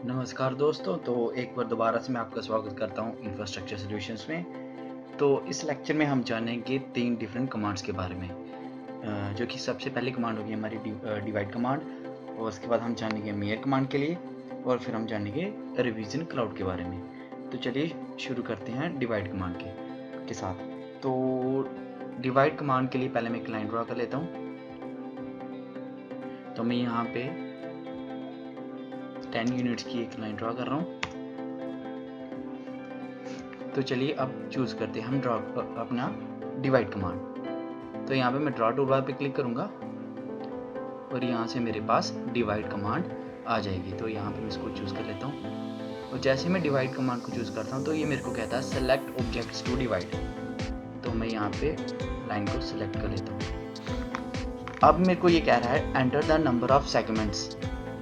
नमस्कार दोस्तों, तो एक बार दोबारा से मैं आपका स्वागत करता हूँ इंफ्रास्ट्रक्चर सॉल्यूशंस में। तो इस लेक्चर में हम जानेंगे 3 डिफरेंट कमांड्स के बारे में, जो कि सबसे पहली कमांड होगी हमारी डिवाइड कमांड, और उसके बाद हम जानेंगे मेयर कमांड के लिए, और फिर हम जानेंगे रिवीजन क्लाउड के बारे में। तो चलिए शुरू करते हैं डिवाइड कमांड के साथ। तो डिवाइड कमांड के लिए पहले मैं एक लाइन ड्रा कर लेता हूँ। तो मैं यहाँ पे 10 यूनिट्स की एक लाइन ड्रा कर रहा हूँ। तो चलिए अब चूज़ करते हैं हम ड्रा अपना डिवाइड कमांड। तो यहाँ पे मैं ड्रा टूल बार पे क्लिक करूँगा और यहाँ से मेरे पास डिवाइड कमांड आ जाएगी। तो यहाँ पे मैं इसको चूज़ कर लेता हूँ, और जैसे मैं डिवाइड कमांड को चूज़ करता हूँ तो ये मेरे को कहता है सेलेक्ट ऑब्जेक्ट्स टू डिवाइड। तो मैं यहाँ पे लाइन को सिलेक्ट कर लेता हूँ। अब मेरे को ये कह रहा है enter the number of segments.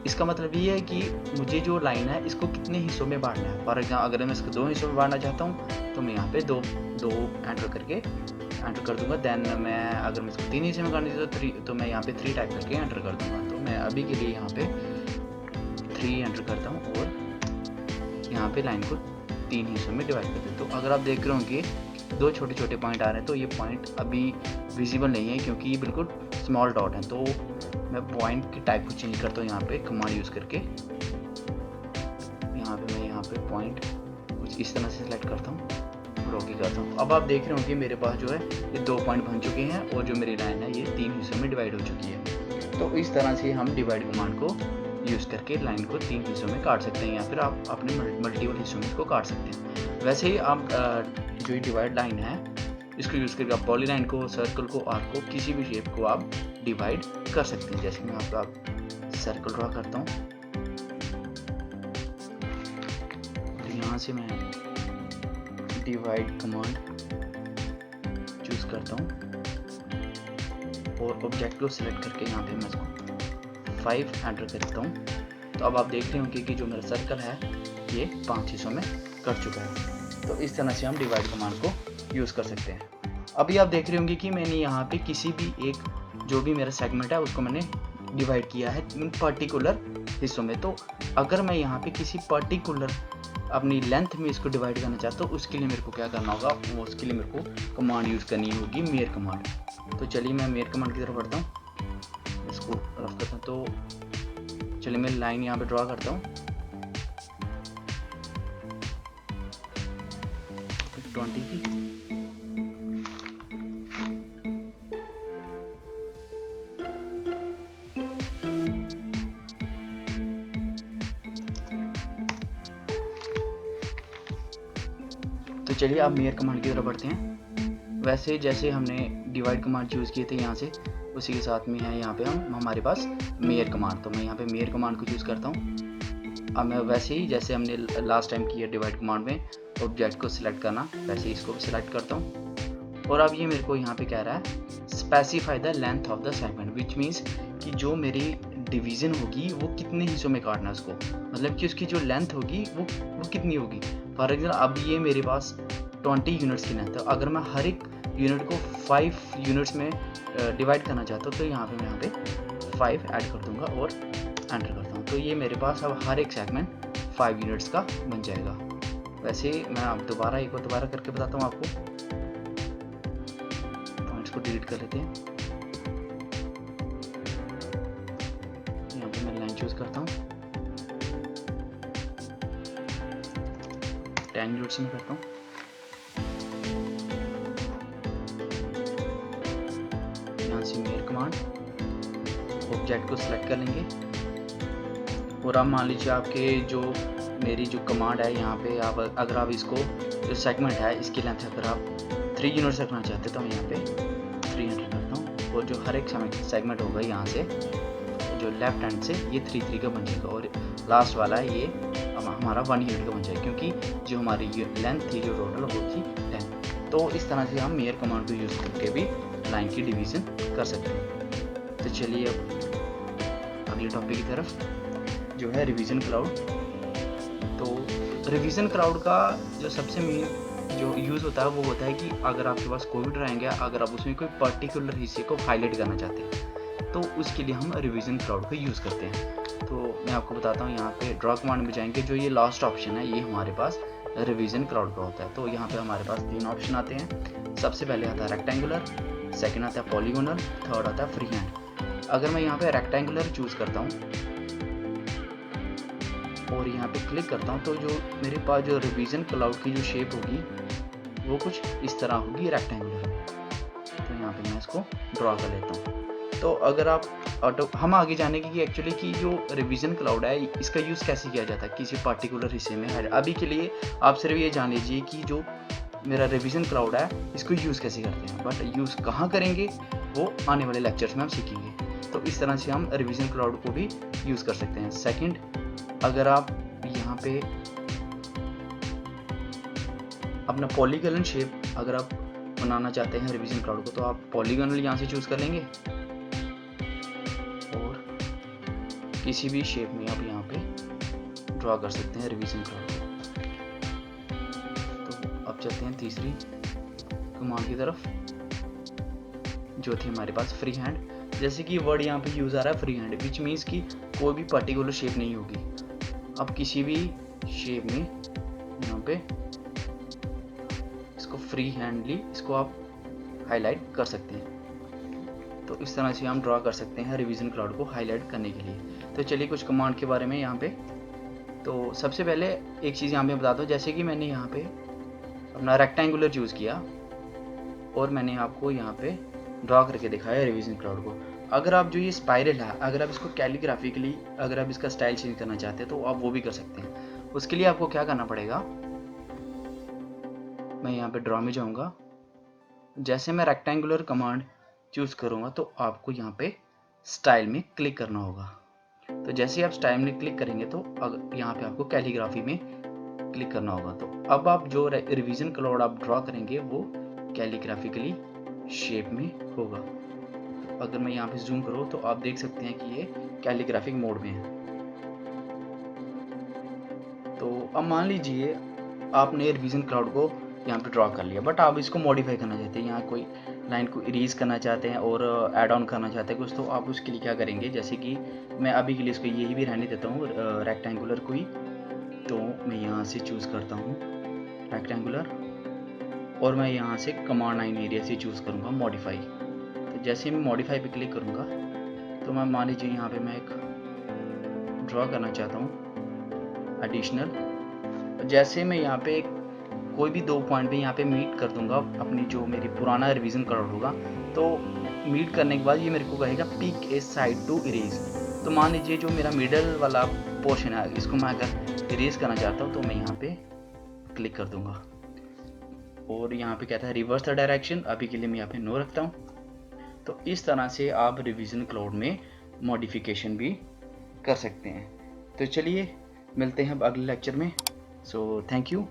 इसका मतलब ये है कि मुझे जो लाइन है इसको कितने हिस्सों में बांटना है। फॉर एग्जाम्पल अगर मैं इसको 2 हिस्सों में बांटना चाहता हूँ तो मैं यहाँ पे दो एंटर कर दूंगा। देन मैं अगर मैं इसको 3 हिस्से में करना चाहता हूँ तो मैं यहाँ पे 3 टाइप करके एंटर कर दूंगा। तो मैं अभी के लिए यहाँ पे 3 एंटर करता हूँ और यहाँ पे लाइन को 3 हिस्सों में डिवाइड करते हैं। तो अगर आप देख रहे होंगे 2 छोटे छोटे पॉइंट आ रहे हैं, तो ये पॉइंट अभी विजिबल नहीं है क्योंकि ये बिल्कुल स्मॉल डॉट है। तो मैं पॉइंट की टाइप को चेंज करता हूँ यहाँ पे कमांड यूज़ करके। मैं यहाँ पे पॉइंट कुछ इस तरह से सिलेक्ट करता हूँ और ओके करता हूँ। अब आप देख रहे हो कि मेरे पास जो है ये 2 पॉइंट बन चुके हैं और जो मेरी लाइन है ये 3 हिस्सों में डिवाइड हो चुकी है। तो इस तरह से हम डिवाइड कमांड को यूज़ करके लाइन को 3 हिस्सों में काट सकते हैं, या फिर आप अपने मल्टीपल हिस्सों में इसको काट सकते हैं। वैसे ही आप जो डिवाइड लाइन है इसको यूज़ करके आप पॉलीलाइन को, सर्कल को, आर्क को, किसी भी शेप को आप डिवाइड कर सकते हैं। जैसे मैं आपका सर्कल ड्रा करता हूँ, तो यहाँ से मैं डिवाइड कमांड चूज़ करता हूँ और ऑब्जेक्ट को सिलेक्ट करके यहाँ पे मैं इसको 5 एंटर करता हूँ। तो अब आप देख रहे होंगे कि जो मेरा सर्कल है ये 5 हिस्सों में कट चुका है। तो इस तरह से हम डिवाइड कमांड को यूज़ कर सकते हैं। अभी आप देख रहे होंगे कि मैंने यहाँ पे किसी भी एक जो भी मेरा सेगमेंट है उसको मैंने डिवाइड किया है इन पर्टिकुलर हिस्सों में। तो अगर मैं यहाँ पे किसी पर्टिकुलर अपनी लेंथ में इसको डिवाइड करना चाहता हूँ, उसके लिए मेरे को क्या करना होगा, वो उसके लिए मेरे को कमांड यूज़ करनी होगी मेयर कमांड। तो चलिए मैं मेयर कमांड की तरफ बढ़ता हूँ, इसको रफ करता हूँ। तो चलिए मैं लाइन यहाँ पे ड्रा करता हूँ 20 की। तो चलिए आप मेयर कमांड की तरफ बढ़ते हैं। वैसे जैसे हमने डिवाइड कमांड चूज़ किए थे यहाँ से, उसी के साथ में है यहाँ पे हमारे पास मेयर कमांड। तो मैं यहाँ पे मेयर कमांड को चूज़ करता हूँ। अब मैं वैसे ही जैसे हमने लास्ट टाइम किया डिवाइड कमांड में ऑब्जेक्ट को सिलेक्ट करना, वैसे ही इसको भी सिलेक्ट करता हूँ। और अब ये मेरे को यहाँ पे कह रहा है specify the length of the segment, which means कि जो मेरी डिवीज़न होगी वो कितने हिस्सों में काटना है उसको, मतलब कि उसकी जो लेंथ होगी वो कितनी होगी। फॉर एग्जाम्पल अब ये मेरे पास 20 यूनिट्स की लेंथ है। अगर मैं हर एक यूनिट को 5 यूनिट्स में डिवाइड करना चाहता हूँ तो यहाँ पे मैं यहाँ पे 5 ऐड कर दूंगा और एंटर करता हूँ। तो ये मेरे पास अब हर एक सेगमेंट 5 यूनिट्स का बन जाएगा। वैसे मैं अब एक बार दोबारा करके बताता हूँ आपको। पॉइंट्स को डिलीट कर लेते हैं। यहाँ पे मैं लाइन चूज करता हूँ, 10 यूनिट्स में करता हूँ। यहाँ से मेयर कमांड ऑब्जेक्ट को सिलेक्ट कर लेंगे, और अब मान लीजिए आपके जो मेरी जो कमांड है यहाँ पे आप अगर आप इसको जो सेगमेंट है इसकी लेंथ अगर आप 3 यूनिट्स रखना चाहते हैं तो मैं यहाँ पे 3 एंटर करता हूँ, और जो हर एक सेगमेंट होगा यहाँ से जो लेफ्ट हैंड से ये 3 का बन जाएगा, और लास्ट वाला है ये हमारा 1 यूनिट का बन जाएगा, क्योंकि जो हमारी लेंथ थी जो टोटल वो थी 10। तो इस तरह से हम मेयर कमांड को यूज़ करके भी लाइन की डिवीज़न कर सकते हैं। तो चलिए अब अगले टॉपिक की तरफ जो है रिवीजन क्लाउड। तो रिवीजन क्लाउड का जो सबसे मेन जो यूज़ होता है वो होता है कि अगर आपके पास कोई भी ड्राइंग है, अगर आप उसमें कोई पर्टिकुलर हिस्से को हाईलाइट करना चाहते हैं, तो उसके लिए हम रिवीजन क्लाउड को यूज़ करते हैं। तो मैं आपको बताता हूँ, यहाँ पे ड्रॉ कमांड में जाएंगे, जो ये लास्ट ऑप्शन है ये हमारे पास रिवीजन क्लाउड का होता है। तो यहाँ पे हमारे पास 3 ऑप्शन आते हैं। सबसे पहले आता है रेक्टेंगुलर, सेकंड आता है पॉलीगोनल, थर्ड आता है फ्री हैंड। अगर मैं यहाँ पे रेक्टेंगुलर चूज़ करता हूँ और यहाँ पे क्लिक करता हूँ, तो जो मेरे पास जो रिवीजन क्लाउड की जो शेप होगी वो कुछ इस तरह होगी, रेक्टेंगुलर। तो यहाँ पे मैं इसको ड्रॉ कर लेता हूँ। तो अगर आप हम आगे जानेंगे कि एक्चुअली कि जो रिवीजन क्लाउड है इसका यूज़ कैसे किया जाता है किसी पार्टिकुलर हिस्से में है। अभी के लिए आप सिर्फ ये जान लीजिए कि जो मेरा रिवीजन क्लाउड है इसको यूज़ कैसे करते हैं, बट यूज़ कहाँ करेंगे वो आने वाले लेक्चर्स में हम सीखेंगे। तो इस तरह से हम रिवीजन क्लाउड को भी यूज़ कर सकते हैं। सेकंड, अगर आप यहाँ पे अपना पॉलीगोनल शेप अगर आप बनाना चाहते हैं रिवीजन क्लाउड को, तो आप पॉलीगोनल यहाँ से चूज़ कर लेंगे और किसी भी शेप में आप यहाँ पे ड्रॉ कर सकते हैं रिवीजन क्लाउड को। तो अब चलते हैं तीसरी कमांड की तरफ, जो थी हमारे पास फ्री हैंड। जैसे कि वर्ड यहाँ पे यूज़ आ रहा है फ्री हैंड, विच मीन्स कि कोई भी पर्टिकुलर शेप नहीं होगी। अब किसी भी शेप में यहाँ पे इसको फ्री हैंडली इसको आप हाईलाइट कर सकते हैं। तो इस तरह से हम ड्रॉ कर सकते हैं रिवीजन क्लाउड को हाईलाइट करने के लिए। तो चलिए कुछ कमांड के बारे में यहाँ पे। तो सबसे पहले एक चीज़ यहाँ पे बता दो, जैसे कि मैंने यहाँ पे अपना रेक्टेंगुलर चूज़ किया और मैंने आपको यहाँ पे ड्रॉ करके दिखाया रिवीजन क्लाउड को। अगर आप जो ये स्पाइरल है, अगर आप इसको कैलीग्राफिकली अगर आप इसका स्टाइल चेंज करना चाहते हैं तो आप वो भी कर सकते हैं। उसके लिए आपको क्या करना पड़ेगा, मैं यहाँ पे ड्रॉ में जाऊँगा, जैसे मैं रेक्टेंगुलर कमांड चूज़ करूँगा तो आपको यहाँ पे स्टाइल में क्लिक करना होगा। तो जैसे ही आप स्टाइल में क्लिक करेंगे तो यहाँ पे आपको कैलीग्राफी में क्लिक करना होगा। तो अब आप जो रिवीजन क्लाउड आप ड्रॉ करेंगे वो कैलीग्राफिकली शेप में होगा। तो अगर मैं यहाँ पे जूम करूँ तो आप देख सकते हैं कि ये कैलीग्राफिक मोड में है। तो अब मान लीजिए आपने रिवीजन क्लाउड को यहाँ पे ड्रॉ कर लिया, बट आप इसको मॉडिफाई करना चाहते हैं, यहाँ कोई लाइन को इरेज करना चाहते हैं और ऐड ऑन करना चाहते हैं कुछ, तो आप उसके लिए क्या करेंगे, जैसे कि मैं अभी के लिए इसको यही भी रहने देता हूँ रेक्टेंगुलर को ही। तो मैं यहाँ से चूज़ करता हूँ रेक्टेंगुलर और मैं यहाँ से कमांड लाइन एरिया से चूज़ करूँगा मॉडिफाई। तो जैसे मैं मॉडिफाई पे क्लिक करूँगा तो मैं मान लीजिए यहाँ पे मैं एक ड्रॉ करना चाहता हूँ एडिशनल। जैसे मैं यहाँ पे कोई भी 2 पॉइंट पे यहाँ पे मीट कर दूंगा अपनी जो मेरी पुराना रिवीजन क्लाउड होगा, तो मीट करने के बाद ये मेरे को कहेगा pick a side to erase. तो मान लीजिए जो मेरा मिडल वाला पोर्शन है इसको मैं अगर इरेज करना चाहता हूँ तो मैं यहाँ पे क्लिक कर दूंगा और यहाँ पे कहता है रिवर्स द डायरेक्शन, अभी के लिए मैं यहाँ पे नो रखता हूँ। तो इस तरह से आप रिवीजन क्लाउड में मॉडिफिकेशन भी कर सकते हैं। तो चलिए मिलते हैं अब अगले लेक्चर में। So thank you.